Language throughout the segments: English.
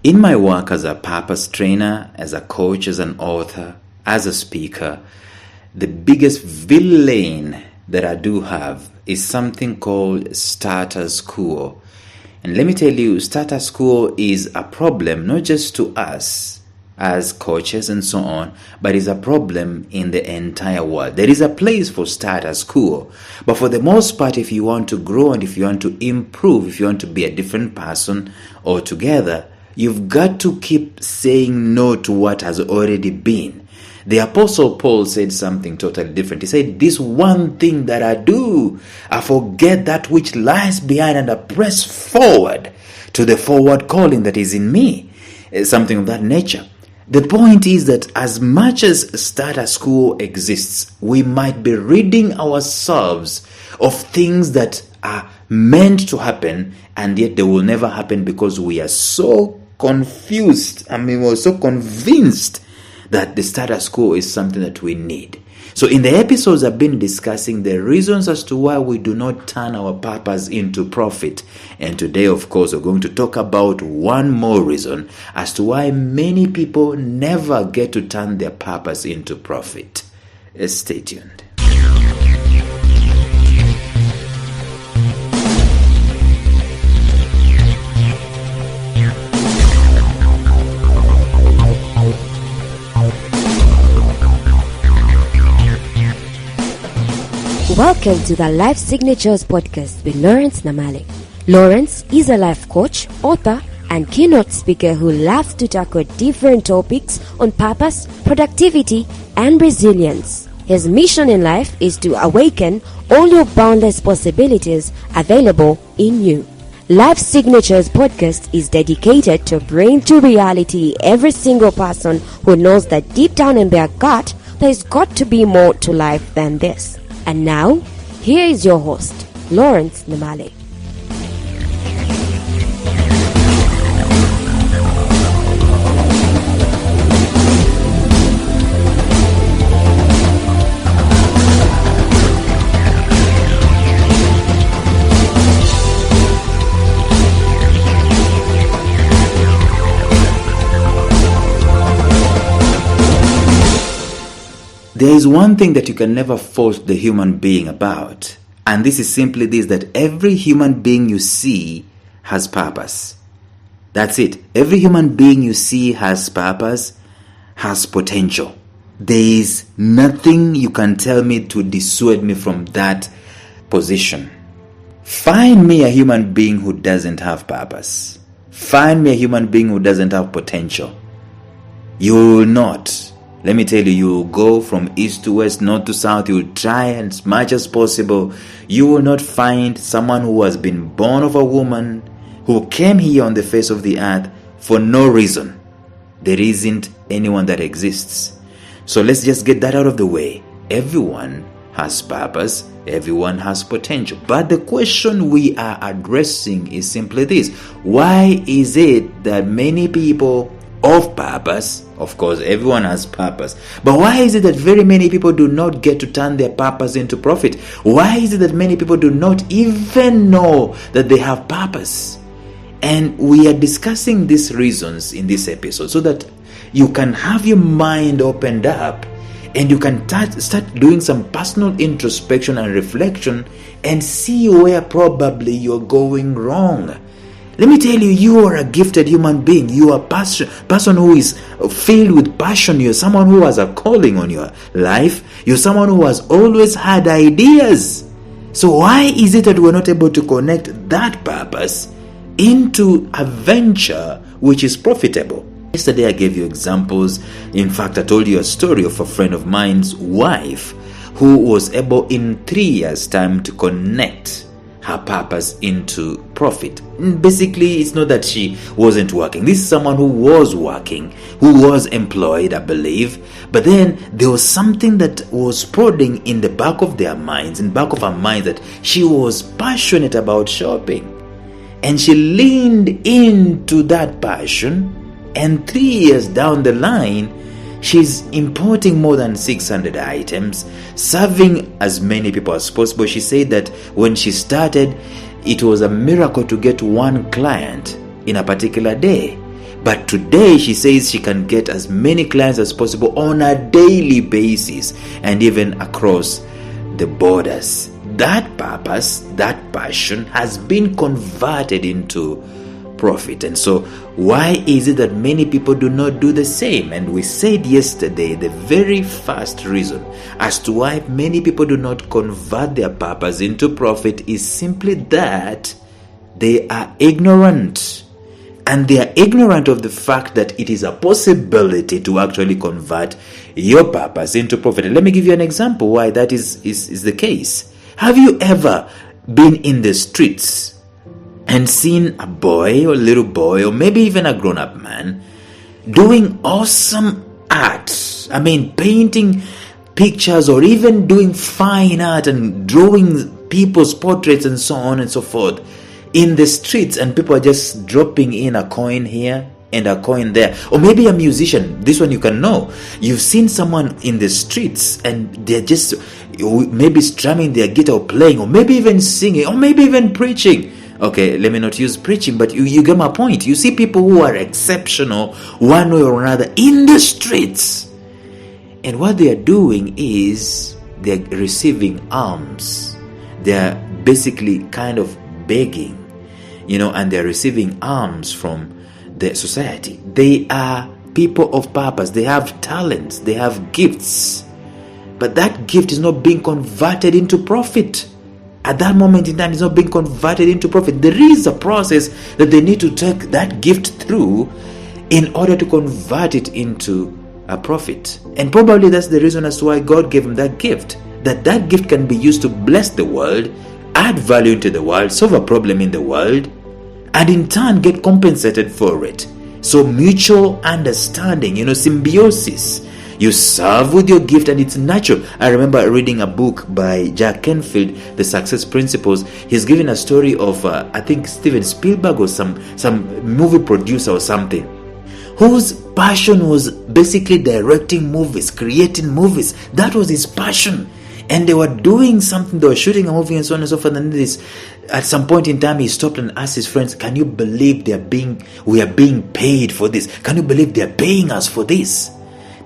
In my work as a purpose trainer, as a coach, as an author, as a speaker, the biggest villain that I do have is something called status quo. And let me tell you, status quo is a problem not just to us as coaches and so on, but is a problem in the entire world. There is a place for status quo, but for the most part, if you want to grow and if you want to improve, if you want to be a different person altogether, you've got to keep saying no to what has already been. The Apostle Paul said something totally different. He said, "This one thing that I do, I forget that which lies behind and I press forward to the forward calling that is in me." Something of that nature. The point is that as much as status quo exists, we might be ridding ourselves of things that are meant to happen, and yet they will never happen because we are so confused. We're so convinced that the status quo is something that we need. So in the episodes I've been discussing the reasons as to why we do not turn our purpose into profit. And today, of course, we're going to talk about one more reason as to why many people never get to turn their purpose into profit. Stay tuned. Welcome to the Life Signatures podcast with Lawrence Namale. Lawrence is a life coach, author, and keynote speaker who loves to tackle different topics on purpose, productivity, and resilience. His mission in life is to awaken all your boundless possibilities available in you. Life Signatures podcast is dedicated to bring to reality every single person who knows that deep down in their gut, there's got to be more to life than this. And now, here is your host, Lawrence Namale. There is one thing that you can never fault the human being about, and this is simply this, that every human being you see has purpose. That's it. Every human being you see has purpose, has potential. There is nothing you can tell me to dissuade me from that position. Find me a human being who doesn't have purpose. Find me a human being who doesn't have potential. You will not. Let me tell you, you will go from east to west, north to south. You will try as much as possible. You will not find someone who has been born of a woman, who came here on the face of the earth for no reason. There isn't anyone that exists. So let's just get that out of the way. Everyone has purpose. Everyone has potential. But the question we are addressing is simply this. Why is it that many people of purpose, of course everyone has purpose, but why is it that very many people do not get to turn their purpose into profit? Why is it that many people do not even know that they have purpose? And we are discussing these reasons in this episode so that you can have your mind opened up and you can start doing some personal introspection and reflection and see where probably you're going wrong. Let me tell you, you are a gifted human being. You are a person who is filled with passion. You're someone who has a calling on your life. You're someone who has always had ideas. So why is it that we're not able to connect that purpose into a venture which is profitable? Yesterday I gave you examples. In fact, I told you a story of a friend of mine's wife who was able in 3 years' time to connect her purpose into profit. Basically, it's not that she wasn't working. This is someone who was working, who was employed, I believe. But then there was something that was prodding in the back of their minds, in back of her mind, that she was passionate about shopping. And she leaned into that passion, and 3 years down the line, she's importing more than 600 items, serving as many people as possible. She said that when she started, it was a miracle to get one client in a particular day. But today she says she can get as many clients as possible on a daily basis and even across the borders. That purpose, that passion has been converted into profit. And so why is it that many people do not do the same? And we said yesterday the very first reason as to why many people do not convert their purpose into profit is simply that they are ignorant. And they are ignorant of the fact that it is a possibility to actually convert your purpose into profit. And let me give you an example why that is the case. Have you ever been in the streets and seen a boy or little boy or maybe even a grown-up man doing awesome art? I mean, painting pictures or even doing fine art and drawing people's portraits and so on and so forth in the streets, and people are just dropping in a coin here and a coin there. Or maybe a musician. This one you can know. You've seen someone in the streets and they're just maybe strumming their guitar or playing, or maybe even singing, or maybe even preaching. Okay, let me not use preaching, but you get my point. You see people who are exceptional one way or another in the streets. And what they are doing is they're receiving alms. They're basically kind of begging, and they're receiving alms from the society. They are people of purpose. They have talents. They have gifts. But that gift is not being converted into profit. At that moment in time, it's not being converted into profit. There is a process that they need to take that gift through in order to convert it into a profit. And probably that's the reason as to why God gave him that gift. That gift can be used to bless the world, add value into the world, solve a problem in the world, and in turn get compensated for it. So mutual understanding, symbiosis. You serve with your gift and it's natural. I remember reading a book by Jack Canfield, The Success Principles. He's given a story of, I think, Steven Spielberg or some movie producer or something, whose passion was basically directing movies, creating movies. That was his passion. And they were doing something, they were shooting a movie and so on and so forth. And then at some point in time, he stopped and asked his friends, can you believe we are being paid for this? Can you believe they're paying us for this?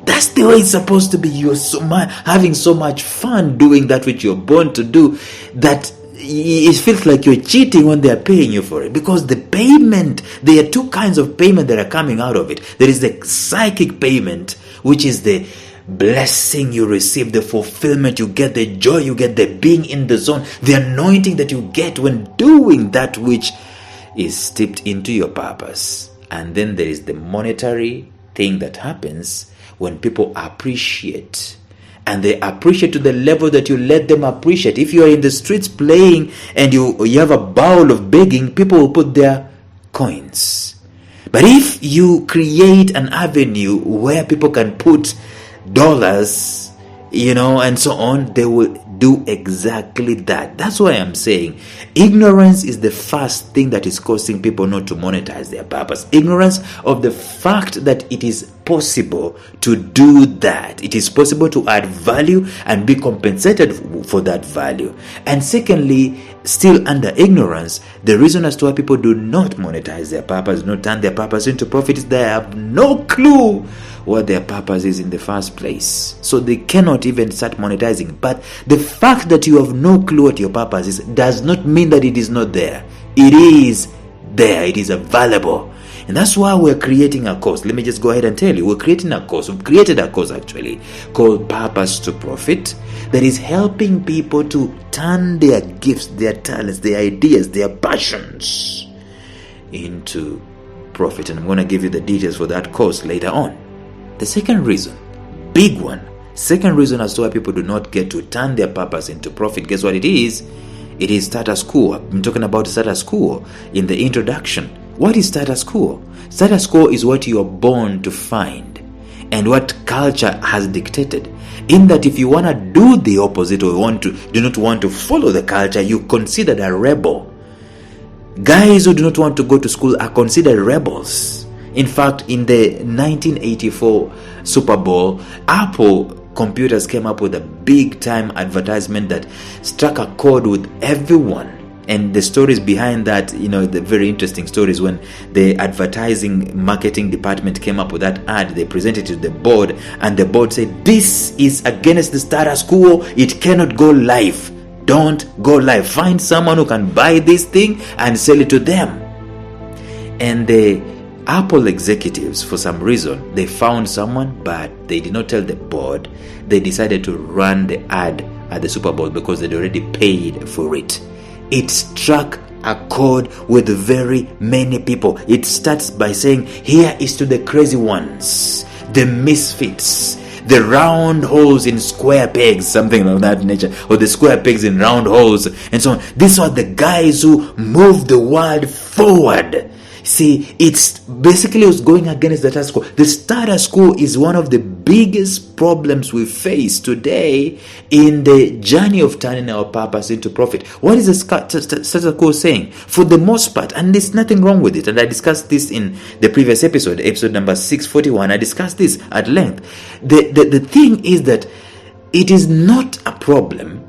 That's the way it's supposed to be. You're having so much fun doing that which you're born to do that it feels like you're cheating when they're paying you for it. Because the payment, there are two kinds of payment that are coming out of it. There is the psychic payment, which is the blessing you receive, the fulfillment you get, the joy you get, the being in the zone, the anointing that you get when doing that which is steeped into your purpose. And then there is the monetary thing that happens when people appreciate, and they appreciate to the level that you let them appreciate. If you are in the streets playing and you have a bowl of begging, people will put their coins. But if you create an avenue where people can put dollars, and so on, they will do exactly that. That's why I'm saying ignorance is the first thing that is causing people not to monetize their purpose. Ignorance of the fact that it is possible to do that. It is possible to add value and be compensated for that value. And secondly, still under ignorance, the reason as to why people do not monetize their purpose, not turn their purpose into profit, is they have no clue what their purpose is in the first place. So they cannot even start monetizing. But the fact that you have no clue what your purpose is does not mean that it is not there. It is there. It is available. And that's why we're creating a course. Let me just go ahead and tell you. We're creating a course. We've created a course actually called Purpose to Profit that is helping people to turn their gifts, their talents, their ideas, their passions into profit. And I'm going to give you the details for that course later on. The second reason, big one, second reason as to why people do not get to turn their purpose into profit, guess what it is? It is status quo. I've been talking about status quo in the introduction. What is status quo? Status quo is what you are born to find and what culture has dictated. In that if you want to do the opposite or do not want to follow the culture, you're considered a rebel. Guys who do not want to go to school are considered rebels. In fact, in the 1984 Super Bowl, Apple computers came up with a big time advertisement that struck a chord with everyone. And the stories behind that, the very interesting stories. When the advertising marketing department came up with that ad, they presented it to the board, and the board said, this is against the status quo. It cannot go live. Don't go live. Find someone who can buy this thing and sell it to them. And the Apple executives, for some reason, they found someone, but they did not tell the board. They decided to run the ad at the Super Bowl because they'd already paid for it. It struck a chord with very many people. It starts by saying, here is to the crazy ones, the misfits, the round holes in square pegs, something of that nature, or the square pegs in round holes, and so on. These are the guys who move the world forward. See, it's basically was going against the status quo. The status quo is one of the biggest problems we face today in the journey of turning our purpose into profit. What is the status quo saying? For the most part, and there's nothing wrong with it, and I discussed this in the previous episode number 641, I discussed this at length. The thing is that it is not a problem,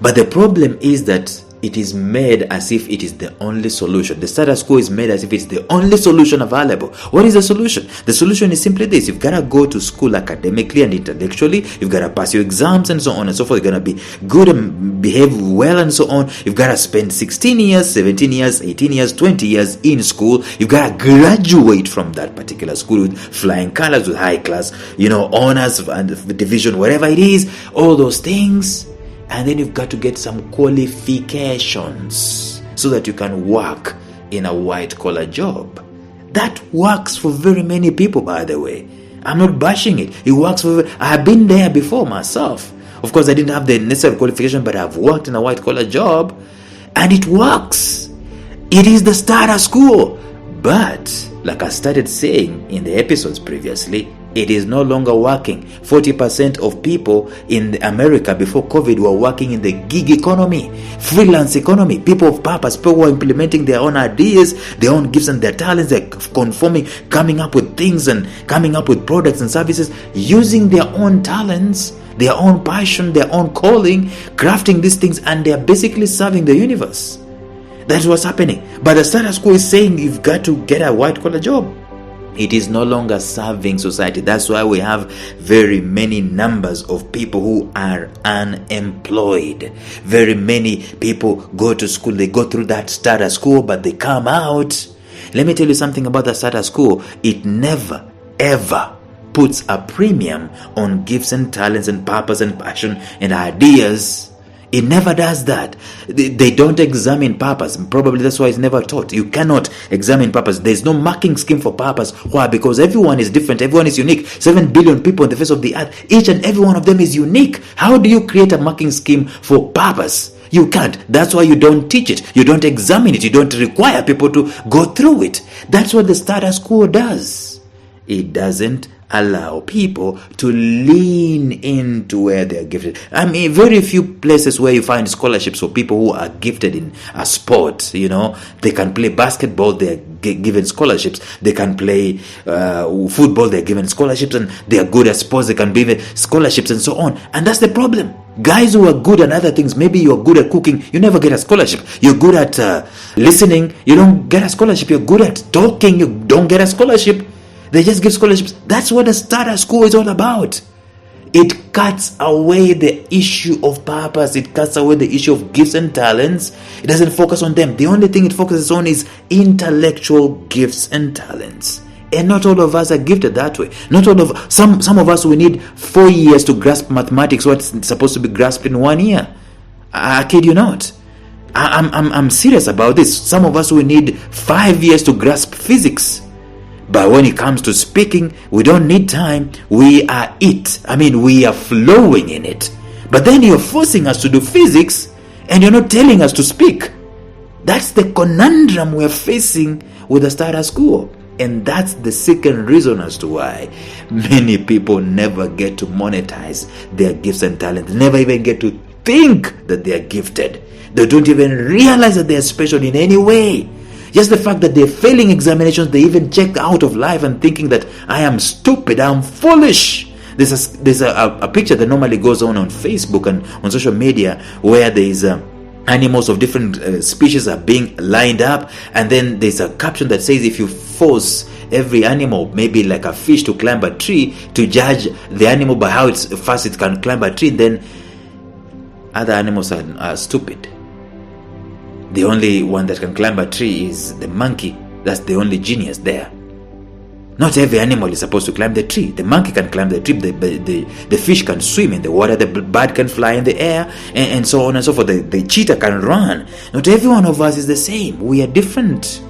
but the problem is that it is made as if it is the only solution. The status quo is made as if it's the only solution available. What is the solution? The solution is simply this. You've got to go to school academically and intellectually. You've got to pass your exams and so on and so forth. You're going to be good and behave well and so on. You've got to spend 16 years, 17 years, 18 years, 20 years in school. You've got to graduate from that particular school with flying colors, with high class, honors and division, whatever it is, all those things. And then you've got to get some qualifications so that you can work in a white-collar job. That works for very many people, by the way. I'm not bashing it. It works for... I have been there before myself. Of course, I didn't have the necessary qualification, but I've worked in a white-collar job. And it works. It is the status quo. But, like I started saying in the episodes previously, it is no longer working. 40% of people in America before COVID were working in the gig economy, freelance economy, people of purpose, people who are implementing their own ideas, their own gifts and their talents, they're conforming, coming up with things and coming up with products and services, using their own talents, their own passion, their own calling, crafting these things, and they're basically serving the universe. That's what's happening. But the status quo is saying you've got to get a white-collar job. It is no longer serving society. That's why we have very many numbers of people who are unemployed. Very many people go to school, they go through that status quo, but they come out. Let me tell you something about the status quo. It never, ever puts a premium on gifts and talents and purpose and passion and ideas. It never does that. They don't examine purpose. Probably that's why it's never taught. You cannot examine purpose. There's no marking scheme for purpose. Why? Because everyone is different. Everyone is unique. 7 billion people on the face of the earth. Each and every one of them is unique. How do you create a marking scheme for purpose? You can't. That's why you don't teach it. You don't examine it. You don't require people to go through it. That's what the status quo does. It doesn't allow people to lean into where they're gifted. I mean, very few places where you find scholarships for people who are gifted in a sport. They can play basketball, they're given scholarships. They can play football, they're given scholarships, and they are good at sports, they can be given scholarships and so on. And that's the problem. Guys who are good at other things, maybe you're good at cooking, you never get a scholarship. You're good at listening, you don't get a scholarship. You're good at talking, you don't get a scholarship. They just give scholarships. That's what the status quo is all about. It cuts away the issue of purpose. It cuts away the issue of gifts and talents. It doesn't focus on them. The only thing it focuses on is intellectual gifts and talents. And not all of us are gifted that way. Not all of some of us, we need 4 years to grasp mathematics, what's supposed to be grasped in 1 year. I kid you not. I'm serious about this. Some of us, we need 5 years to grasp physics. But when it comes to speaking, we don't need time. We are it. We are flowing in it. But then you're forcing us to do physics and you're not telling us to speak. That's the conundrum we're facing with the status quo. And that's the second reason as to why many people never get to monetize their gifts and talents. Never even get to think that they are gifted. They don't even realize that they are special in any way. Just the fact that they're failing examinations, they even check out of life and thinking that I am stupid, I'm foolish. There's a picture that normally goes on Facebook and on social media where there is animals of different species are being lined up, and then there's a caption that says if you force every animal, maybe like a fish, to climb a tree, to judge the animal by how fast it can climb a tree, then other animals are stupid. The only one that can climb a tree is the monkey. That's the only genius there. Not every animal is supposed to climb the tree. The monkey can climb the tree, the fish can swim in the water, the bird can fly in the air, and so on and so forth. The cheetah can run. Not every one of us is the same. We are different.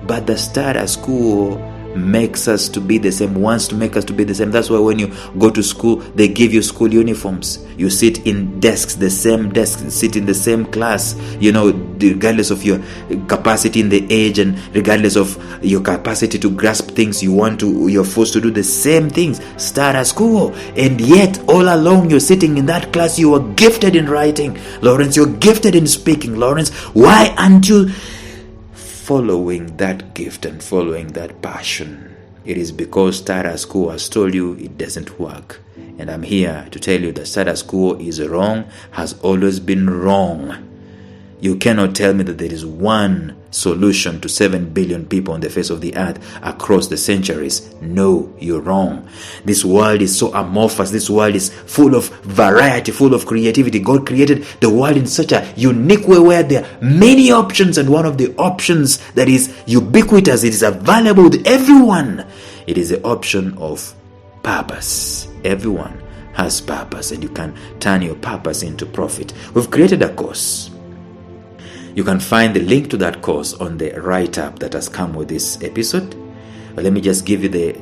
But the status quo makes us to be the same, wants to make us to be the same. That's why when you go to school, they give you school uniforms. You sit in desks, the same desk, sit in the same class, regardless of your capacity in the age and regardless of your capacity to grasp things you're forced to do the same things. Status quo. And yet all along you're sitting in that class, you are gifted in writing, Lawrence, you're gifted in speaking, Lawrence. Why aren't you following that gift and following that passion? It is because status quo has told you it doesn't work. And I'm here to tell you that status quo is wrong, has always been wrong. You cannot tell me that there is one solution to 7 billion people on the face of the earth across the centuries. No, you're wrong. This world is so amorphous. This world is full of variety, full of creativity. God created the world in such a unique way where there are many options, and one of the options that is ubiquitous, it is available to everyone. It is the option of purpose. Everyone has purpose, and you can turn your purpose into profit. We've created a course. You can find the link to that course on the write-up that has come with this episode. But let me just give you the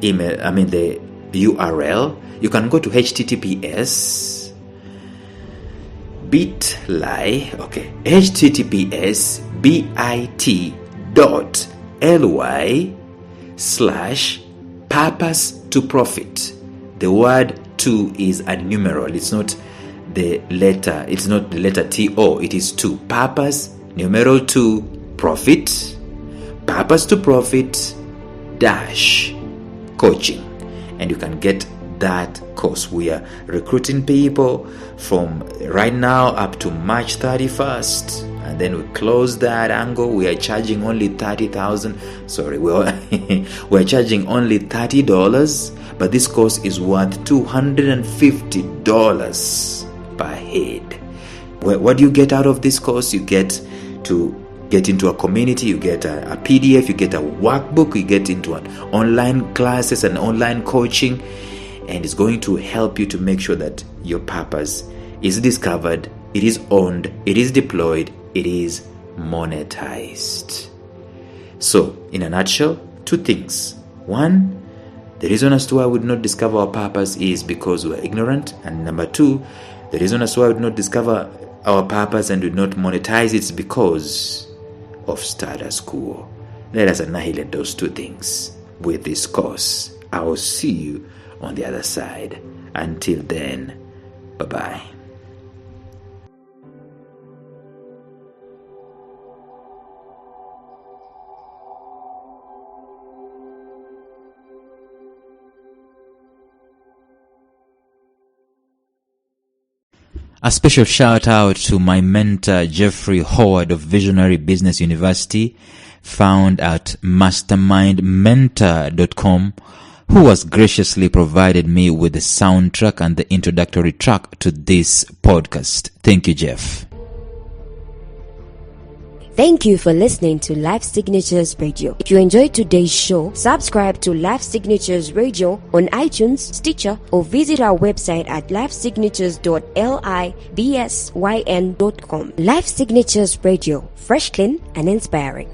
the URL. You can go to https bit.ly/purpose to profit. The word to is a numeral. It's not the letter TO, it is 2. Purpose, numeral 2, profit, purpose to profit, dash, coaching. And you can get that course. We are recruiting people from right now up to March 31st. And then we close that angle. We are charging only $30,000. Sorry, we're charging only $30, but this course is worth $250 per head. What do you get out of this course? You get to get into a community, you get a PDF, you get a workbook, you get into an online classes and online coaching, and it's going to help you to make sure that your purpose is discovered, it is owned, it is deployed, it is monetized. So, in a nutshell, 2 things. 1, the reason as to why we would not discover our purpose is because we are ignorant. And number 2, the reason as to why we would not discover our purpose and do not monetize it is because of status quo. Let us annihilate those 2 things with this course. I will see you on the other side. Until then, bye-bye. A special shout out to my mentor Jeffrey Howard of Visionary Business University, found at mastermindmentor.com, who has graciously provided me with the soundtrack and the introductory track to this podcast. Thank you, Jeff. Thank you for listening to Life Signatures Radio. If you enjoyed today's show, subscribe to Life Signatures Radio on iTunes, Stitcher, or visit our website at lifesignatures.libsyn.com. Life Signatures Radio, fresh, clean, and inspiring.